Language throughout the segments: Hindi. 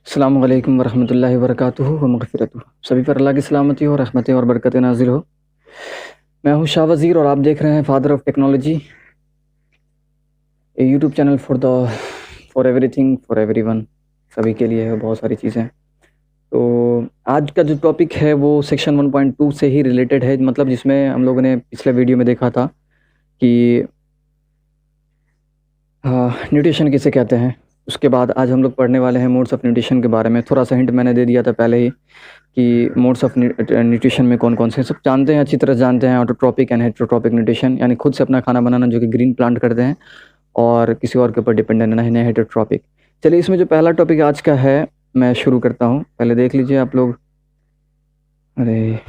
अस्सलामु अलैकुम वरहमतुल्लाहि वबरकातुहू व मग़फ़िरतुहू। सभी पर अल्लाह की सलामती हो, रहमतें और बरकतें नाज़िल हो। मैं हूँ शाह वज़ीर और आप देख रहे हैं father of technology, A YouTube channel for everything for everyone, सभी के लिए है बहुत सारी चीज़ें। तो आज का जो टॉपिक है वो सेक्शन 1.2 से ही रिलेटेड है, मतलब जिसमें हम लोगों ने पिछले वीडियो में देखा था कि न्यूट्रिशन किसे कहते हैं। उसके बाद आज हम लोग पढ़ने वाले हैं मोड्स ऑफ़ न्यूट्रिशन के बारे में। थोड़ा सा हिंट मैंने दे दिया था पहले ही कि मोड्स ऑफ न्यूट्रिशन में कौन कौन से सब जानते हैं, अच्छी तरह जानते हैं। ऑटोट्रॉपिक एंड हेटेरोट्रॉपिक न्यूट्रिशन, यानी खुद से अपना खाना बनाना जो कि ग्रीन प्लांट करते हैं और किसी और के ऊपर डिपेंडेंट नहीं है, हेटेरोट्रॉपिक। चलिए, इसमें जो पहला टॉपिक आज का है मैं शुरू करता हूँ। पहले देख लीजिए आप लोग। अरे,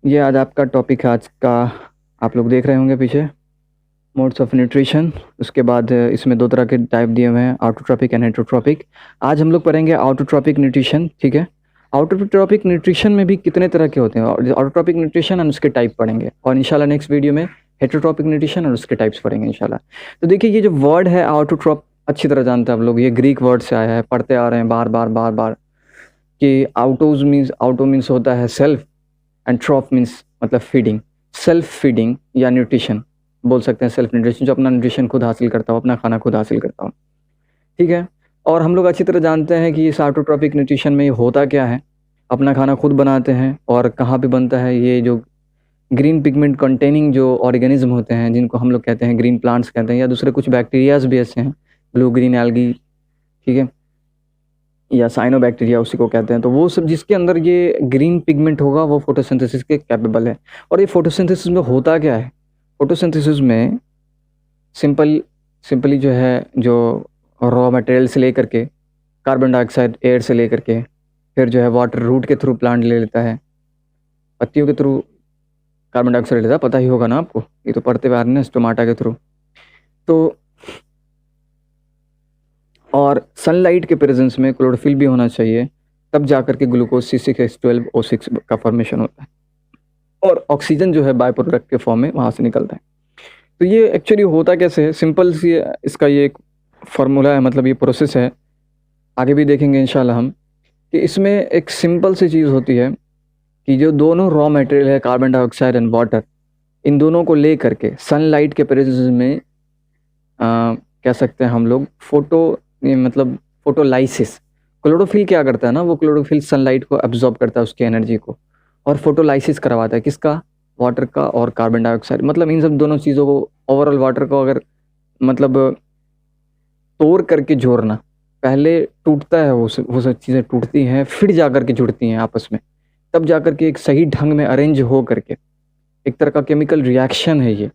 ये आज आपका टॉपिक है आज का, आप लोग देख रहे होंगे पीछे, मोड्स ऑफ न्यूट्रिशन। उसके बाद इसमें दो तरह के टाइप दिए हुए हैं, ऑटोट्रॉपिक एंड हेटेरोट्रॉपिक। आज हम लोग पढ़ेंगे ऑटोट्रॉपिक न्यूट्रिशन, ठीक है। ऑटोट्रॉपिक न्यूट्रिशन में भी कितने तरह के होते हैं, ऑटोट्रॉपिक न्यूट्रिशन और उसके टाइप पढ़ेंगे, और इंशाल्लाह नेक्स्ट वीडियो में हेटेरोट्रॉपिक न्यूट्रिशन और उसके टाइप्स पढ़ेंगे इंशाल्लाह। तो देखिए, ये जो वर्ड है ऑटोट्रॉप, अच्छी तरह जानते हैं आप लोग, ये ग्रीक वर्ड से आया है, पढ़ते आ रहे हैं बार बार बार बार कि ऑटो मीन्स होता है सेल्फ, एंड ट्रॉप मीन्स मतलब फीडिंग, सेल्फ फीडिंग या न्यूट्रिशन बोल सकते हैं। सेल्फ न्यूट्रिशन, जो अपना न्यूट्रिशन खुद हासिल करता हो, अपना खाना खुद हासिल करता हो, ठीक है। और हम लोग अच्छी तरह जानते हैं कि इस ऑटोट्रॉपिक न्यूट्रिशन में ये होता क्या है। अपना खाना खुद बनाते हैं, और कहाँ पे बनता है ये जो ग्रीन पिगमेंट कंटेनिंग जो ऑर्गेनिज्म होते हैं, जिनको हम लोग कहते हैं ग्रीन प्लांट्स कहते हैं, या दूसरे कुछ बैक्टीरियाज भी ऐसे हैं, ब्लू ग्रीन एल्गी, ठीक है, या साइनोबैक्टीरिया उसी को कहते हैं। तो वो सब जिसके अंदर ये ग्रीन पिगमेंट होगा वो फोटोसिंथेसिस के कैपेबल है। और ये फोटोसिंथेसिस में होता क्या है, फोटोसिंथेसिस में सिंपली जो है, जो रॉ मटेरियल से लेकर के कार्बन डाइऑक्साइड एयर से लेकर के, फिर जो है वाटर रूट के थ्रू प्लांट ले लेता है, पत्तियों के थ्रू कार्बन डाइऑक्साइड लेता है, पता ही होगा ना आपको, ये तो पढ़ते हुए आ रहे हैं स्टोमाटा के थ्रू। तो और सनलाइट के प्रेजेंस में क्लोरोफिल भी होना चाहिए, तब जाकर के ग्लूकोज C6H12O6 का फॉर्मेशन होता है, और ऑक्सीजन जो है बाय प्रोडक्ट के फॉर्म में वहाँ से निकलता है। तो ये एक्चुअली होता कैसे है, सिंपल सी इसका ये एक फार्मूला है, मतलब ये प्रोसेस है, आगे भी देखेंगे इंशाल्लाह हम, कि इसमें एक सिंपल सी चीज़ होती है कि जो दोनों रॉ मटेरियल है, कार्बन डाइऑक्साइड एंड वाटर, इन दोनों को ले करके सनलाइट के प्रेजेंस में कह सकते हैं हम लोग मतलब फोटोलाइसिस। क्लोरोफिल क्या करता है ना, वो क्लोरोफिल सनलाइट को एब्जॉर्ब करता है, उसकी एनर्जी को, और फोटोलाइसिस करवाता है किसका, वाटर का और कार्बन डाइऑक्साइड, मतलब इन सब दोनों चीज़ों को, ओवरऑल वाटर को अगर मतलब तोड़ करके जोड़ना, पहले टूटता है वो सब चीज़ें टूटती हैं, फिर जा कर के जुड़ती हैं आपस में, तब जा कर के एक सही ढंग में अरेंज हो करके, एक तरह का केमिकल रिएक्शन है ये,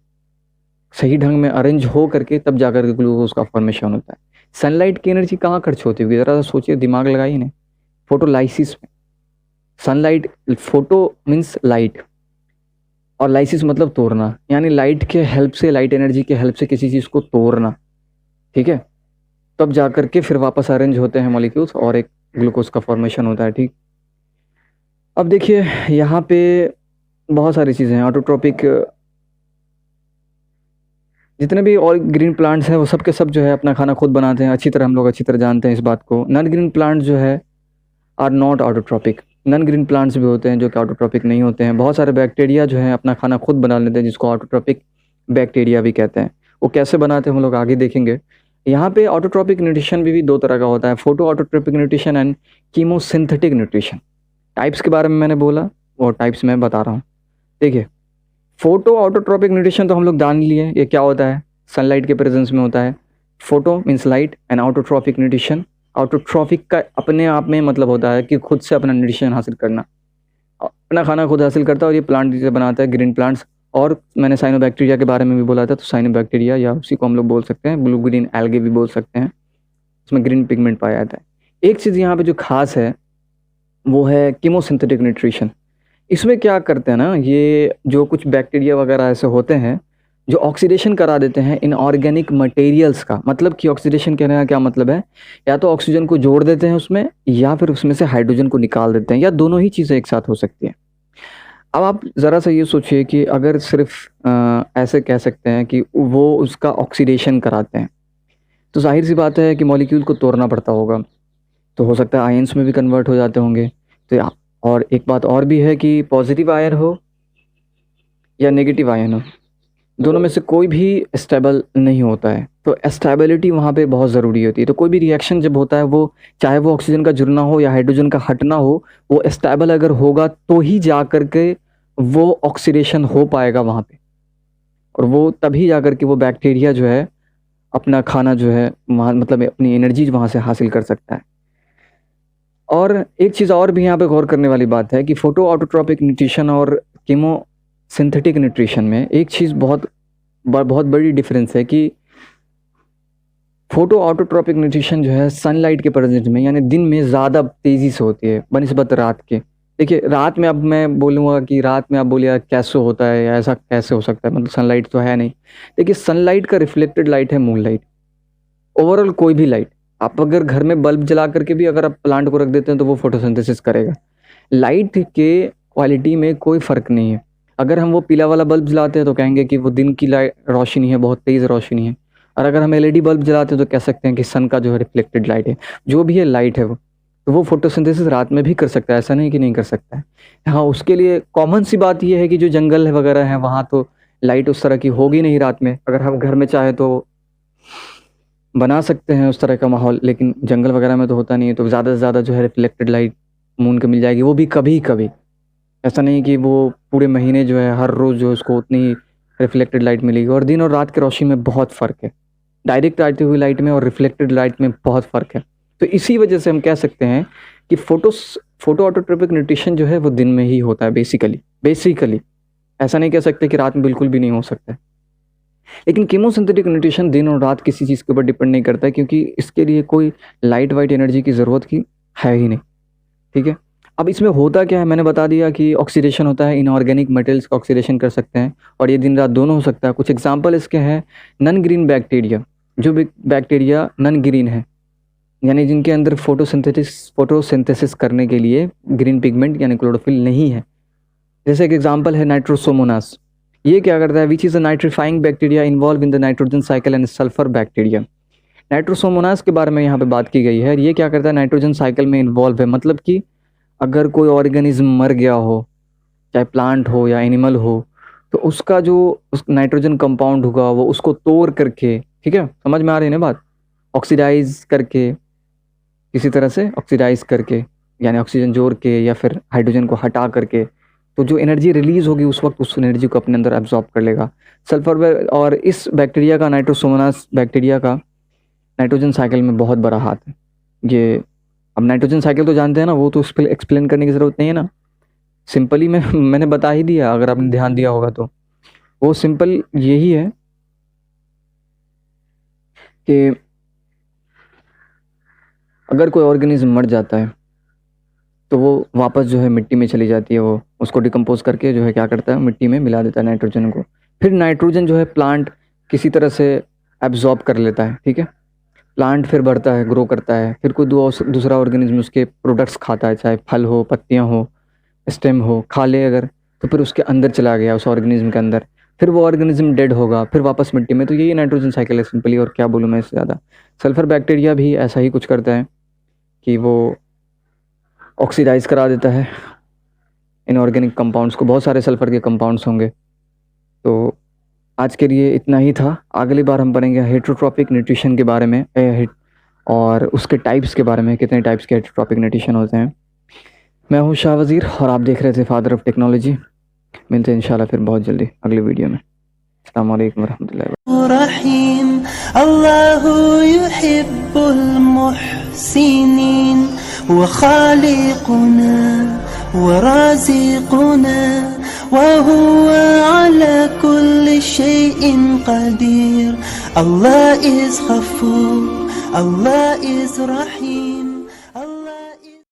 सही ढंग में अरेंज हो करके तब जा कर के ग्लूकोज का फॉर्मेशन होता है। सनलाइट की एनर्जी कहाँ खर्च होती होगी, ज़रा सा सोचिए, दिमाग लगाइए ना। फोटोलाइसिस में सनलाइट, फोटो मीन्स लाइट, और लाइसिस मतलब तोड़ना, यानी लाइट के हेल्प से, लाइट एनर्जी के हेल्प से किसी चीज़ को तोड़ना, ठीक है, तब जा कर के फिर वापस अरेंज होते हैं मॉलिक्यूल्स और एक ग्लूकोज का फॉर्मेशन होता है, ठीक। अब देखिए यहाँ पे बहुत सारी चीज़ें हैं। ऑटोट्रॉपिक जितने भी और ग्रीन प्लांट्स हैं वो सब के सब जो है अपना खाना खुद बनाते हैं, अच्छी तरह हम लोग अच्छी तरह जानते हैं इस बात को। नॉन ग्रीन प्लांट्स जो है are not autotrophic, non green plants भी होते हैं जो कि ऑटोट्रॉपिक नहीं होते हैं। बहुत सारे बैक्टीरिया जो हैं अपना खाना खुद बना लेते हैं, जिसको ऑटोट्रॉपिक बैक्टीरिया भी कहते हैं। वो कैसे बनाते हैं हम लोग आगे देखेंगे। यहाँ पे ऑटोट्रॉपिक न्यूट्रिशन भी दो तरह का होता है, photo autotrophic nutrition and chemosynthetic nutrition. Types के बारे में मैंने बोला, वो टाइप्स मैं बता रहा हूँ। देखिए, फोटो ऑटोट्रॉपिक न्यूट्रिशन तो हम लोग जान लिए, ये क्या होता है, सनलाइट के प्रेजेंस में होता है। Photo means light, and autotrophic nutrition, autotrophic का अपने आप में मतलब होता है कि खुद से अपना न्यूट्रिशन हासिल करना, अपना खाना खुद हासिल करता है, और ये प्लांट जिसे बनाता है ग्रीन प्लांट्स। और मैंने साइनोबैक्टीरिया के बारे में भी बोला था, तो साइनोबैक्टीरिया या उसी को हम लोग बोल सकते हैं, ब्लू ग्रीन एल्गे भी बोल सकते हैं, उसमें ग्रीन पिगमेंट पाया जाता है। एक चीज़ यहाँ पे जो खास है वो है कीमोसिंथेटिक न्यूट्रिशन। इसमें क्या करते हैं ना, ये जो कुछ बैक्टीरिया वगैरह ऐसे होते हैं जो ऑक्सीडेशन करा देते हैं इन ऑर्गेनिक मटेरियल्स का, मतलब कि ऑक्सीडेशन कहने का क्या मतलब है, या तो ऑक्सीजन को जोड़ देते हैं उसमें, या फिर उसमें से हाइड्रोजन को निकाल देते हैं, या दोनों ही चीज़ें एक साथ हो सकती हैं। अब आप ज़रा सा ये सोचिए कि अगर सिर्फ ऐसे कह सकते हैं कि वो उसका ऑक्सीडेशन कराते हैं, तो जाहिर सी बात है कि मॉलिक्यूल को तोड़ना पड़ता होगा, तो हो सकता है आयंस में भी कन्वर्ट हो जाते होंगे। तो और एक बात और भी है कि पॉजिटिव आयन हो या नेगेटिव आयन हो, दोनों में से कोई भी स्टेबल नहीं होता है। तो स्टेबिलिटी वहाँ पे बहुत ज़रूरी होती है। तो कोई भी रिएक्शन जब होता है, वो चाहे वो ऑक्सीजन का जुड़ना हो या हाइड्रोजन का हटना हो, वो स्टेबल अगर होगा तो ही जा कर के वो ऑक्सीडेशन हो पाएगा वहाँ पे, और वो तभी जा कर के वो बैक्टीरिया जो है अपना खाना जो है वहाँ, मतलब अपनी एनर्जी वहाँ से हासिल कर सकता है। और एक चीज़ और भी यहाँ पे गौर करने वाली बात है कि फोटो ऑटोट्रॉपिक न्यूट्रिशन और कीमो सिंथेटिक न्यूट्रिशन में एक चीज़ बहुत बड़ी डिफरेंस है कि फोटो ऑटोट्रॉपिक न्यूट्रिशन जो है सनलाइट के प्रेजेंस में, यानी दिन में ज़्यादा तेज़ी से होती है बनिस्बत रात के। देखिए रात में, अब मैं बोलूँगा कि रात में आप बोलिए कैसे होता है या ऐसा कैसे हो सकता है, मतलब सनलाइट तो है नहीं। देखिए सनलाइट का रिफ्लेक्टेड लाइट है मून लाइट। ओवरऑल कोई भी लाइट, आप अगर घर में बल्ब जला करके भी अगर आप प्लांट को रख देते हैं तो वो फोटोसिंथेसिस करेगा। लाइट के क्वालिटी में कोई फ़र्क नहीं है। अगर हम वो पीला वाला बल्ब जलाते हैं तो कहेंगे कि वो दिन की लाइट रोशनी है, बहुत तेज़ रोशनी है। और अगर हम एलईडी बल्ब जलाते हैं तो कह सकते हैं कि सन का जो है रिफ्लेक्टेड लाइट है। जो भी है लाइट है वो, तो वो फोटोसिंथेसिस रात में भी कर सकता है, ऐसा नहीं कि नहीं कर सकता है। हाँ, उसके लिए कॉमन सी बात ये है कि जो जंगल है वगैरह है वहाँ तो लाइट उस तरह की होगी नहीं रात में। अगर हम घर में चाहे तो बना सकते हैं उस तरह का माहौल, लेकिन जंगल वगैरह में तो होता नहीं है। तो ज़्यादा से ज़्यादा जो है रिफ्लेक्टेड लाइट मून को मिल जाएगी, वो भी कभी कभी। ऐसा नहीं कि वो पूरे महीने जो है हर रोज़ जो है उसको उतनी ही रिफ्लेक्टेड लाइट मिलेगी। और दिन और रात की रोशनी में बहुत फ़र्क है, डायरेक्ट आती हुई लाइट में और रिफ्लेक्टेड लाइट में बहुत फ़र्क है। तो इसी वजह से हम कह सकते हैं कि फोटो ऑटोट्रोपिक न्यूट्रिशन जो है वो दिन में ही होता है बेसिकली। ऐसा नहीं कह सकते कि रात में बिल्कुल भी नहीं हो सकता है। लेकिन कीमोसिंथेटिक न्यूट्रिशन दिन और रात किसी चीज़ के ऊपर डिपेंड नहीं करता है, क्योंकि इसके लिए कोई लाइट वाइट एनर्जी की ज़रूरत की है ही नहीं। ठीक है, अब इसमें होता क्या है, मैंने बता दिया कि ऑक्सीडेशन होता है, इनऑर्गेनिक मटेरियल्स का ऑक्सीडेशन कर सकते हैं, और ये दिन रात दोनों हो सकता है। कुछ एग्जांपल इसके हैं, नन ग्रीन बैक्टीरिया, जो बैक्टीरिया नन ग्रीन है, यानी जिनके अंदर फोटोसिंथेसिस करने के लिए ग्रीन पिगमेंट यानी क्लोरोफिल नहीं है। जैसे एक एग्जांपल है नाइट्रोसोमोनास। ये क्या करता है, which is a nitrifying bacteria involve in the nitrogen cycle and sulphur bacteria. Nitrosomonas के बारे में यहाँ पे बात की गई है। ये क्या करता है, नाइट्रोजन साइकिल में इन्वॉल्व है, मतलब कि अगर कोई ऑर्गेनिज्म मर गया हो, चाहे प्लांट हो या एनिमल हो, तो उसका जो उस नाइट्रोजन कंपाउंड होगा वो उसको तोड़ करके, ठीक है, समझ में आ रही है ना बात, ऑक्सीडाइज करके, किसी तरह से ऑक्सीडाइज करके यानी ऑक्सीजन जोड़ के या फिर हाइड्रोजन को हटा करके, तो जो एनर्जी रिलीज होगी उस वक्त उस एनर्जी को अपने अंदर एब्जॉर्ब कर लेगा सल्फर। और इस बैक्टीरिया का, नाइट्रोसोमोनास बैक्टीरिया का नाइट्रोजन साइकिल में बहुत बड़ा हाथ है। ये अब नाइट्रोजन साइकिल तो जानते हैं ना, वो तो उस पर एक्सप्लेन करने की ज़रूरत नहीं है ना, सिंपली मैंने बता ही दिया, अगर आपने ध्यान दिया होगा तो। वो सिंपल यही है कि अगर कोई ऑर्गेनिज्म मर जाता है तो वो वापस जो है मिट्टी में चली जाती है, वो उसको डिकम्पोज करके जो है क्या करता है, मिट्टी में मिला देता है नाइट्रोजन को। फिर नाइट्रोजन जो है प्लांट किसी तरह से एब्जॉर्ब कर लेता है, ठीक है, प्लांट फिर बढ़ता है, ग्रो करता है, फिर कोई दूसरा ऑर्गेनिज्म उसके प्रोडक्ट्स खाता है, चाहे फल हो, पत्तियाँ हो, स्टेम हो, खा ले अगर, तो फिर उसके अंदर चला गया उस ऑर्गेनिज्म के अंदर, फिर वो ऑर्गेनिज्म डेड होगा, फिर वापस मिट्टी में। तो यही नाइट्रोजन साइकिल है सिंपली, और क्या बोलूँ मैं इससे ज़्यादा। सल्फर बैक्टीरिया भी ऐसा ही कुछ करता है कि वो ऑक्सीडाइज करा देता है इनऑर्गेनिक कंपाउंड्स को, बहुत सारे सल्फर के कंपाउंड्स होंगे। तो आज के लिए इतना ही था। अगली बार हम पढ़ेंगे हेटरोट्रॉपिक न्यूट्रिशन के बारे में, और उसके टाइप्स के बारे में, कितने टाइप्स के हेटरोट्रॉपिक न्यूट्रिशन होते हैं। मैं हूँ शाह वज़ीर और आप देख रहे थे फादर ऑफ टेक्नोलॉजी। मिलते हैं इंशाल्लाह फिर बहुत जल्दी अगली वीडियो में। अस्सलाम वालेकुम रहीम। अल्लाहु युहिब्बुल मुहसिनीन व खालिकुना व राज़िकुना व हुवा अला कुल्लि शैइन क़दीर। Allah is Ghafur, Allah is Rahim.